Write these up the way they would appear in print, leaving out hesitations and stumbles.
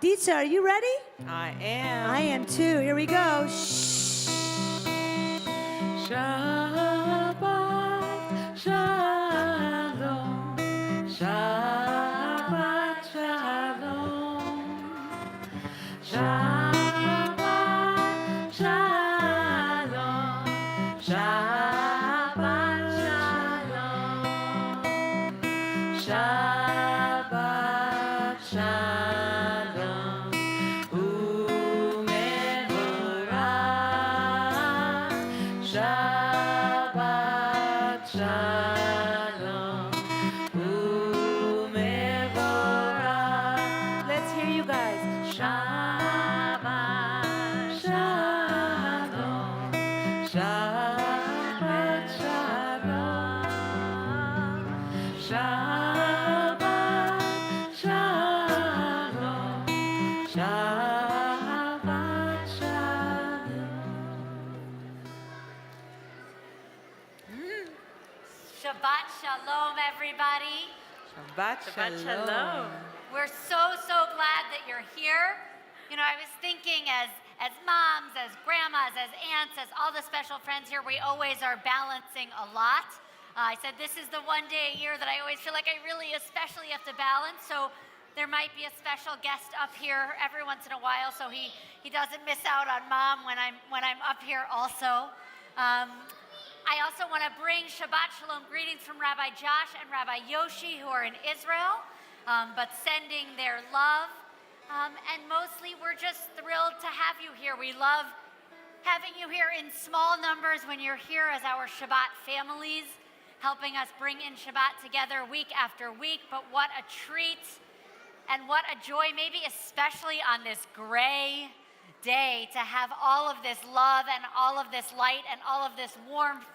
Dietza, are you ready? I am. I am too. Here we go. Shabbat Shalom, Shabbat Shalom, Shabbat Shalom, Shabbat Shalom, Shabbat Shalom, Umevorach, Shabbat Shalom, Umevorach. Let's hear you guys. Shabbat Shalom, Shabbat Shalom, Shabbat Shalom, Shabbat Shalom. Shabbat Shalom, everybody. Shabbat Shalom. We're so glad that you're here. You know, I was thinking as moms, as grandmas, as aunts, as all the special friends here, we always are balancing a lot. I said this is the one day a year that I always feel like I really especially have to balance. So there might be a special guest up here every once in a while, so he doesn't miss out on mom when I'm up here also. I also want to bring Shabbat Shalom greetings from Rabbi Josh and Rabbi Yoshi, who are in Israel, but sending their love. And mostly, we're just thrilled to have you here. We love having you here in small numbers when you're here as our Shabbat families, helping us bring in Shabbat together week after week. But what a treat and what a joy, maybe especially on this gray day, to have all of this love and all of this light and all of this warmth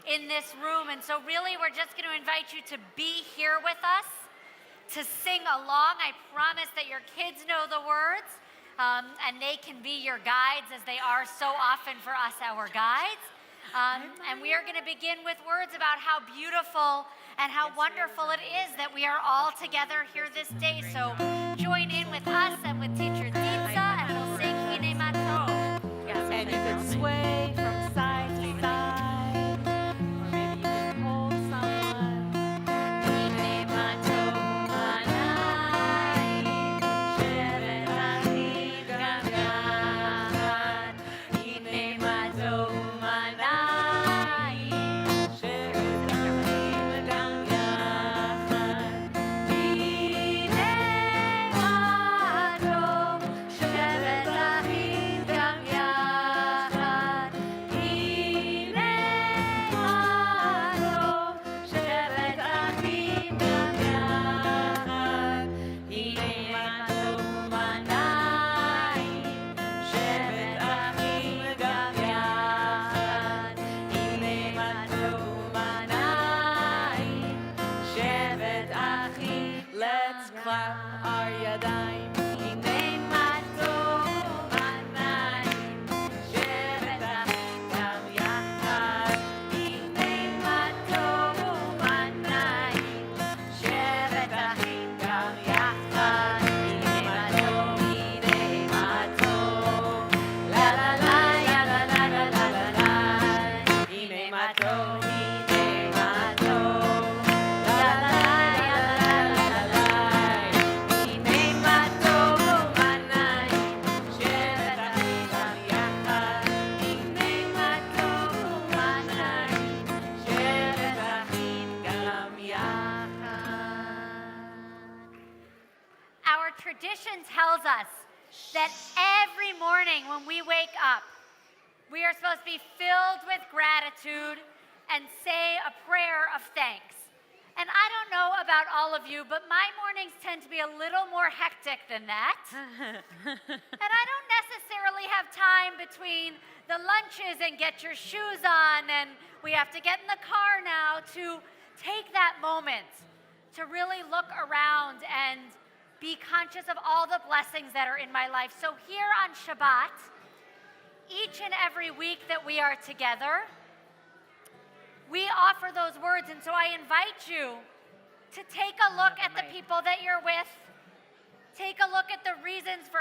in this room. And so really, we're just going to invite you to be here with us, to sing along. I promise that your kids know the words, and they can be your guides, as they are so often for us, our guides. And we are going to begin with words about how beautiful and how wonderful it is that we are all together here this day. So join in with us and with teacher Dietza, and we'll sing Hine Matov. And you can sway from side to side, or maybe you can hold someone. Hine Matov Manai, Shevet Achim Gam Yachad. Hine Matov Manai, Shevet Achim Gam Yachad. Hine Matov, Shevet Achim Gam Yachad. Hine Matov, Shevet Achim Gam Yachad. Hine Matov Manai, Shevet Achim Gam Yachad. Hine Matov Manai, Shevet Achim. Let's clap our yadayim. Hine Matov Manai, Shevet Achim Gam Yachad. Hine Matov Manai, Shevet Achim Gam Yachad. Hine Matov, Hine Matov, la la la, ya la la la la la la. Hine Matov, Hine Matov, la la la, ya la la la la la. Hine Matov Manai, Shevet Achim Gam Yachad. Hine Matov Manai, Shevet Achim Gam Yachad. Our tradition tells us that every morning when we wake up, we are supposed to be filled with gratitude and say a prayer of thanks. And I don't know about all of you, but my mornings tend to be a little more hectic than that. And I don't necessarily have time between the lunches and get your shoes on, and we have to get in the car now, to take that moment to really look around and be conscious of all the blessings that are in my life. So here on Shabbat, each and every week that we are together, we offer those words. And so I invite you to take a look at the people that you're with. Take a look at the reasons for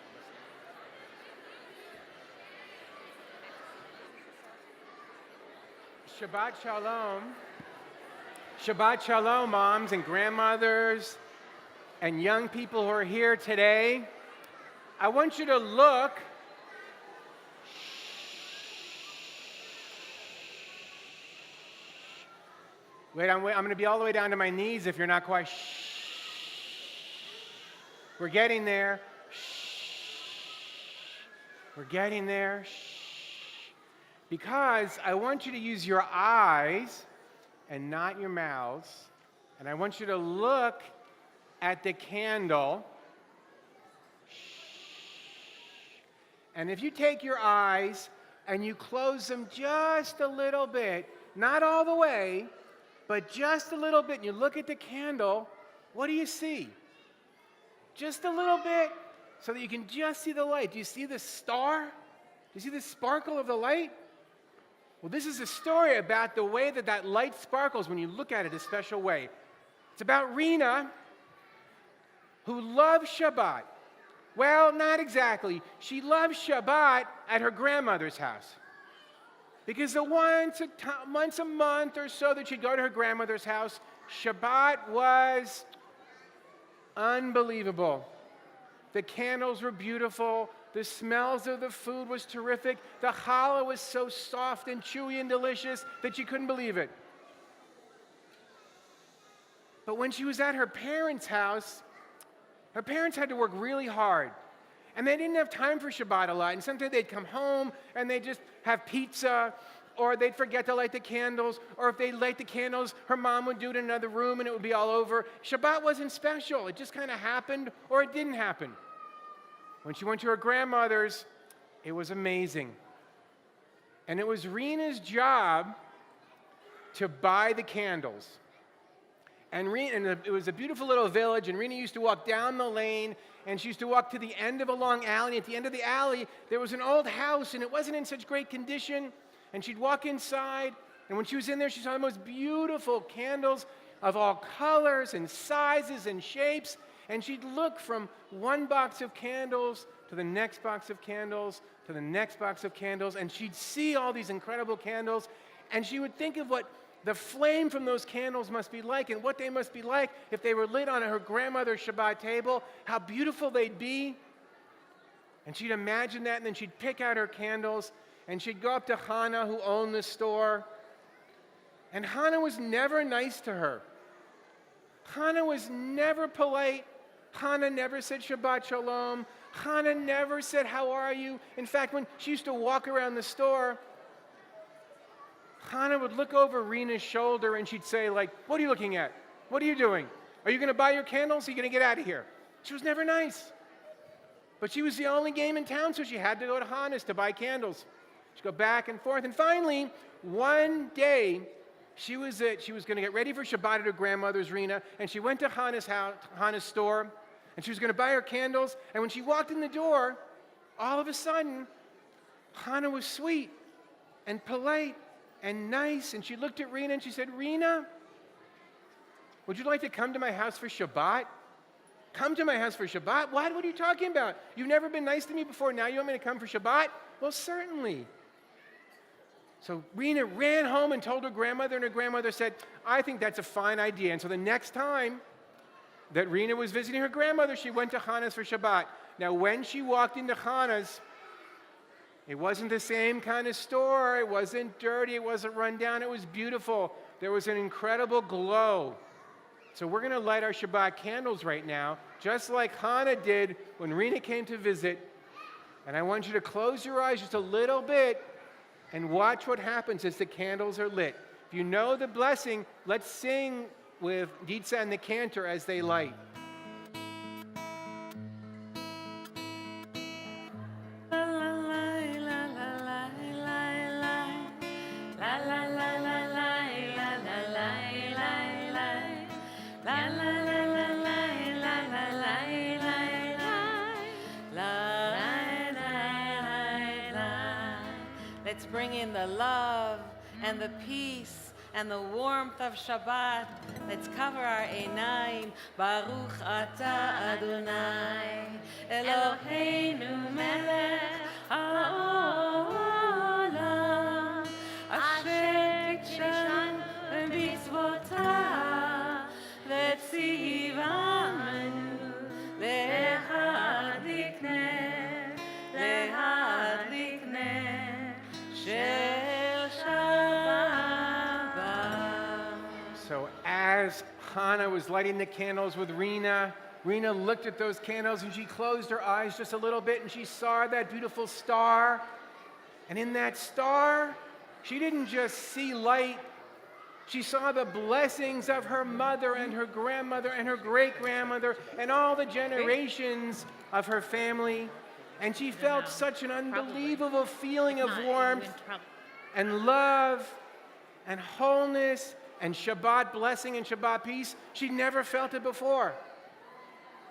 Shabbat Shalom. Shabbat Shalom, moms and grandmothers and young people who are here today. I want you to look. Wait, I'm going to be all the way down to my knees if you're not quite. We're getting there. We're getting there. Because I want you to use your eyes and not your mouths. And I want you to look at the candle. And if you take your eyes and you close them just a little bit, not all the way, but just a little bit, and you look at the candle, what do you see? Just a little bit, so that you can just see the light. Do you see the star? Do you see the sparkle of the light? Well, this is a story about the way that that light sparkles when you look at it a special way. It's about Rena, who loves Shabbat. Well, not exactly. She loved Shabbat at her grandmother's house. Because once a month or so that she'd go to her grandmother's house, Shabbat was unbelievable. The candles were beautiful. The smells of the food was terrific. The challah was so soft and chewy and delicious that you couldn't believe it. But when she was at her parents' house, her parents had to work really hard. And they didn't have time for Shabbat a lot. And sometimes they'd come home and they'd just have pizza, or they'd forget to light the candles, or if they light the candles, her mom would do it in another room and it would be all over. Shabbat wasn't special. It just kind of happened, or it didn't happen. When she went to her grandmother's, it was amazing. And it was Rena's job to buy the candles. And it was a beautiful little village, and Rena used to walk down the lane, and she used to walk to the end of a long alley. At the end of the alley, there was an old house, and it wasn't in such great condition. And she'd walk inside, and when she was in there, she saw the most beautiful candles of all colors and sizes and shapes. And she'd look from one box of candles to the next box of candles to the next box of candles, and she'd see all these incredible candles, and she would think of what the flame from those candles must be like, and what they must be like if they were lit on her grandmother's Shabbat table, how beautiful they'd be. And she'd imagine that, and then she'd pick out her candles, and she'd go up to Hannah, who owned the store. And Hannah was never nice to her. Hannah was never polite. Hannah never said Shabbat Shalom. Hannah never said, how are you? In fact, when she used to walk around the store, Hannah would look over Rena's shoulder and she'd say, like, what are you looking at? What are you doing? Are you going to buy your candles? Or are you going to get out of here? She was never nice. But she was the only game in town, so she had to go to Hannah's to buy candles. She'd go back and forth. And finally, one day, she was going to get ready for Shabbat at her grandmother's, Rena, and she went to Hannah's store, and she was going to buy her candles. And when she walked in the door, all of a sudden, Hannah was sweet and polite and nice, and she looked at Rena and she said, Rena, would you like to come to my house for Shabbat? Come to my house for Shabbat? What are you talking about? You've never been nice to me before. Now you want me to come for Shabbat? Well, certainly. So Rena ran home and told her grandmother, and her grandmother said, I think that's a fine idea. And so the next time that Rena was visiting her grandmother, she went to Hannah's for Shabbat. Now, when she walked into Hannah's, it wasn't the same kind of store. It wasn't dirty. It wasn't run down. It was beautiful. There was an incredible glow. So we're going to light our Shabbat candles right now, just like Hannah did when Rena came to visit. And I want you to close your eyes just a little bit and watch what happens as the candles are lit. If you know the blessing, let's sing with Dietza and the cantor as they light. Let's bring in the love and the peace and the warmth of Shabbat. Let's cover our einayim. Baruch atah Adonai Eloheinu melech haolam asher וציוונו להדליק נר של שבת. So as Hannah was lighting the candles with Rena, Rena looked at those candles and she closed her eyes just a little bit and she saw that beautiful star. And in that star, she didn't just see light, she saw the blessings of her mother and her grandmother and her great-grandmother and all the generations of her family. And she felt such an unbelievable feeling of warmth and love and wholeness and Shabbat blessing and Shabbat peace. She'd never felt it before.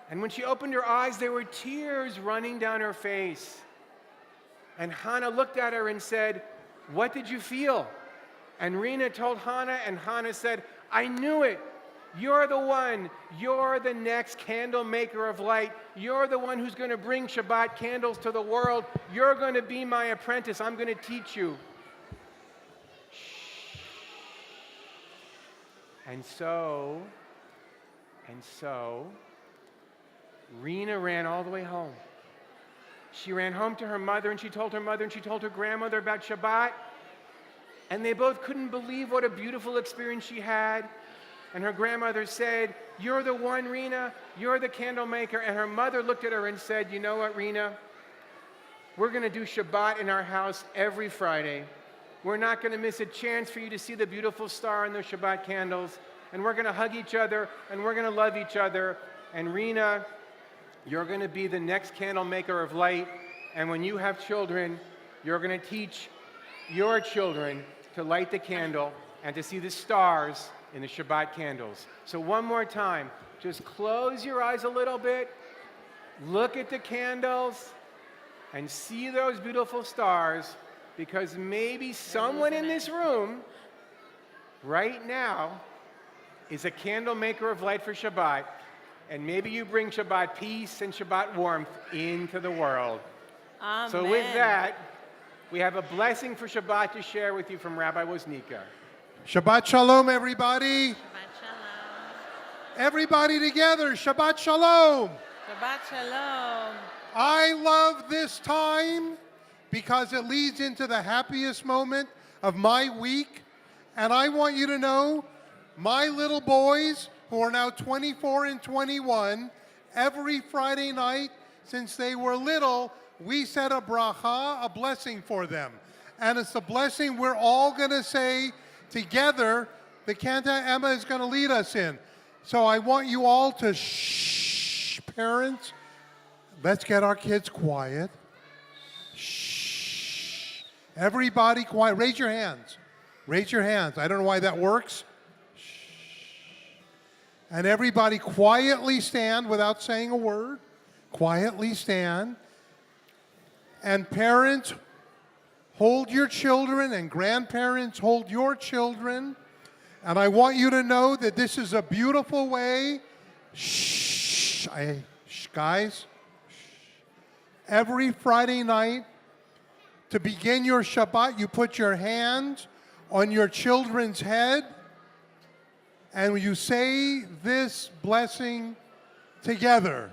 And when she opened her eyes, there were tears running down her face. And Hannah looked at her and said, "What did you feel?" And Rena told Hannah, and Hannah said, "I knew it. You're the one. You're the next candle maker of light. You're the one who's going to bring Shabbat candles to the world. You're going to be my apprentice. I'm going to teach you." And so, Rena ran all the way home. She ran home to her mother, and she told her mother, and she told her grandmother about Shabbat. And they both couldn't believe what a beautiful experience she had. And her grandmother said, "You're the one, Rena. You're the candle maker." And her mother looked at her and said, "You know what, Rena? We're going to do Shabbat in our house every Friday. We're not going to miss a chance for you to see the beautiful star and the Shabbat candles. And we're going to hug each other, and we're going to love each other. And Rena, you're going to be the next candle maker of light. And when you have children, you're going to teach your children to light the candle and to see the stars in the Shabbat candles." So one more time, just close your eyes a little bit, look at the candles, and see those beautiful stars, because maybe someone in this room right now is a candle maker of light for Shabbat, and maybe you bring Shabbat peace and Shabbat warmth into the world. Amen. So with that, we have a blessing for Shabbat to share with you from Rabbi Woznicka. Shabbat Shalom, everybody. Shabbat shalom. Everybody together, Shabbat Shalom. Shabbat shalom. I love this time because it leads into the happiest moment of my week. And I want you to know, my little boys, who are now 24 and 21, every Friday night since they were little, we said a bracha, a blessing for them. And it's a blessing we're all going to say together. The Canta Emma is going to lead us in. So I want you all to shh, parents. Let's get our kids quiet. Shh. Everybody quiet. Raise your hands. Raise your hands. I don't know why that works. Shh. And everybody quietly stand without saying a word. Quietly stand. And parents, hold your children, and grandparents, hold your children. And I want you to know that this is a beautiful way. Shh, guys. Every Friday night, to begin your Shabbat, you put your hand on your children's head, and you say this blessing together.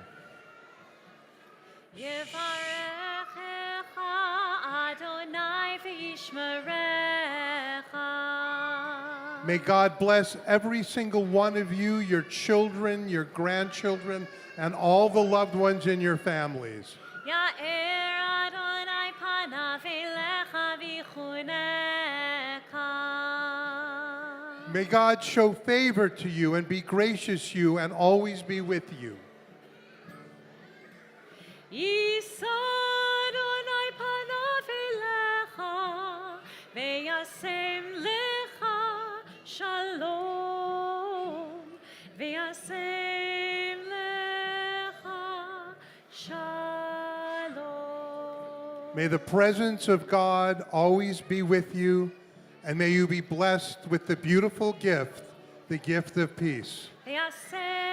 May God bless every single one of you, your children, your grandchildren, and all the loved ones in your families. May God show favor to you and be gracious to you and always be with you. May the presence of God always be with you, and may you be blessed with the beautiful gift, the gift of peace. V'yasem